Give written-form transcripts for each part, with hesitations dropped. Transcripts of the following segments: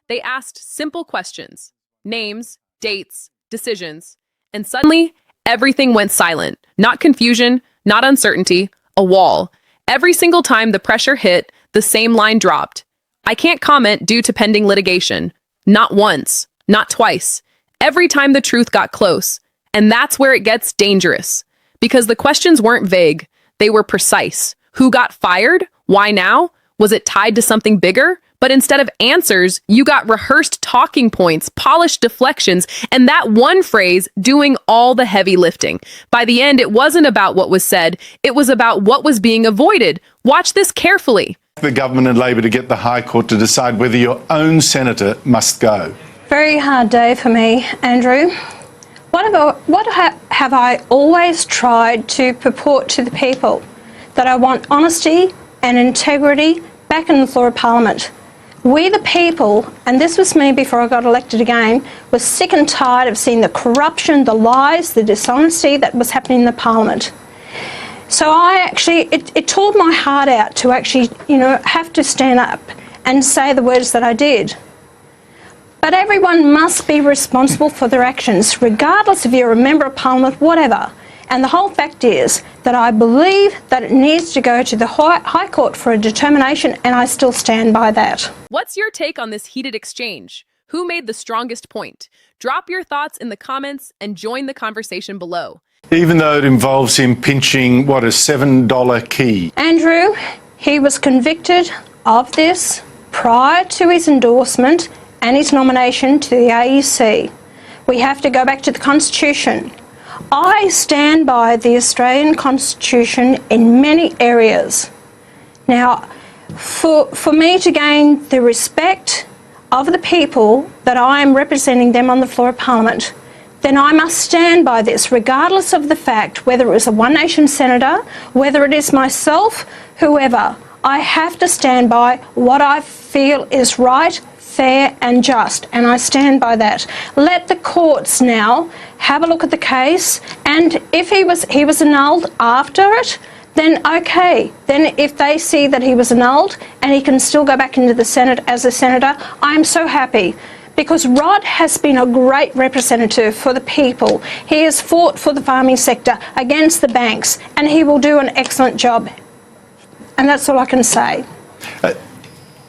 They asked simple questions: names, dates, decisions, and suddenly everything went silent. Not confusion, not uncertainty, a wall. Every single time the pressure hit, the same line dropped. I can't comment due to pending litigation. Not once, not twice. Every time the truth got close. And that's where it gets dangerous. Because the questions weren't vague, they were precise. Who got fired? Why now? Was it tied to something bigger? But instead of answers, you got rehearsed talking points, polished deflections, and that one phrase doing all the heavy lifting. By the end, it wasn't about what was said, it was about what was being avoided. Watch this carefully. The government and Labor to get the High Court to decide whether your own senator must go. Very hard day for me, Andrew. What have I always tried to purport to the people? That I want honesty and integrity back in the floor of Parliament. We the people, and this was me before I got elected again, was sick and tired of seeing the corruption, the lies, the dishonesty that was happening in the Parliament. So it tore my heart out to actually, have to stand up and say the words that I did. But everyone must be responsible for their actions, regardless if you're a member of Parliament, whatever. And the whole fact is that I believe that it needs to go to the High Court for a determination, and I still stand by that. What's your take on this heated exchange? Who made the strongest point? Drop your thoughts in the comments and join the conversation below. Even though it involves him pinching, a $7 key. Andrew, he was convicted of this prior to his endorsement and his nomination to the AEC. We have to go back to the Constitution. I stand by the Australian Constitution in many areas. Now, for me to gain the respect of the people that I am representing them on the floor of Parliament, then I must stand by this, regardless of the fact whether it was a One Nation senator, whether it is myself, whoever. I have to stand by what I feel is right, fair and just, and I stand by that. Let the courts now have a look at the case, and if he was annulled after it, then okay. Then if they see that he was annulled and he can still go back into the Senate as a senator, I'm so happy. Because Rod has been a great representative for the people. He has fought for the farming sector against the banks, and he will do an excellent job. And that's all I can say.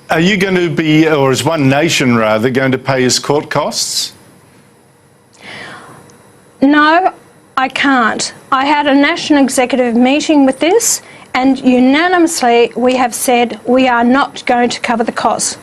Are you going to be, or is One Nation rather, going to pay his court costs? No, I can't. I had a national executive meeting with this, and unanimously we have said we are not going to cover the costs.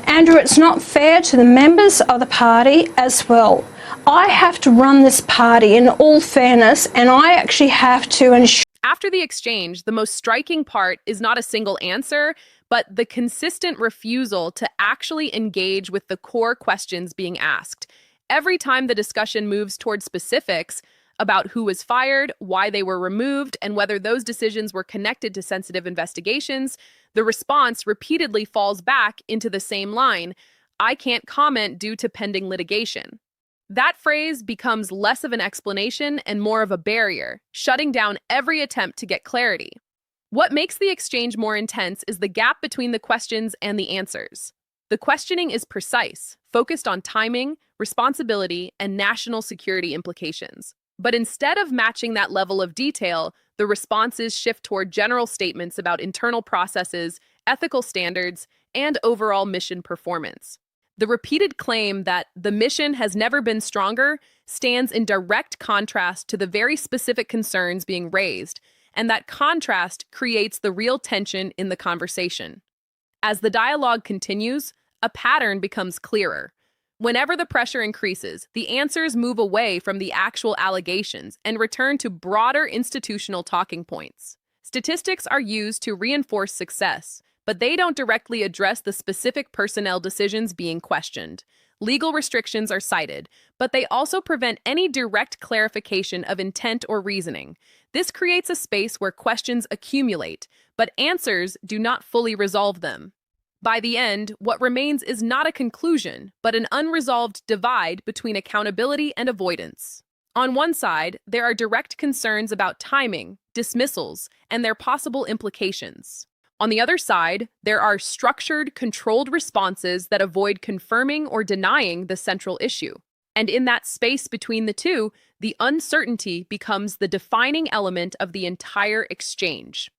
Andrew, it's not fair to the members of the party as well. I have to run this party in all fairness, and I actually have to ensure. After the exchange, the most striking part is not a single answer, but the consistent refusal to actually engage with the core questions being asked. Every time the discussion moves toward specifics about who was fired, why they were removed, and whether those decisions were connected to sensitive investigations, the response repeatedly falls back into the same line: I can't comment due to pending litigation. That phrase becomes less of an explanation and more of a barrier, shutting down every attempt to get clarity. What makes the exchange more intense is the gap between the questions and the answers. The questioning is precise, focused on timing, responsibility, and national security implications. But instead of matching that level of detail, the responses shift toward general statements about internal processes, ethical standards, and overall mission performance. The repeated claim that the mission has never been stronger stands in direct contrast to the very specific concerns being raised, and that contrast creates the real tension in the conversation. As the dialogue continues, a pattern becomes clearer. Whenever the pressure increases, the answers move away from the actual allegations and return to broader institutional talking points. Statistics are used to reinforce success, but they don't directly address the specific personnel decisions being questioned. Legal restrictions are cited, but they also prevent any direct clarification of intent or reasoning. This creates a space where questions accumulate, but answers do not fully resolve them. By the end, what remains is not a conclusion, but an unresolved divide between accountability and avoidance. On one side, there are direct concerns about timing, dismissals, and their possible implications. On the other side, there are structured, controlled responses that avoid confirming or denying the central issue. And in that space between the two, the uncertainty becomes the defining element of the entire exchange.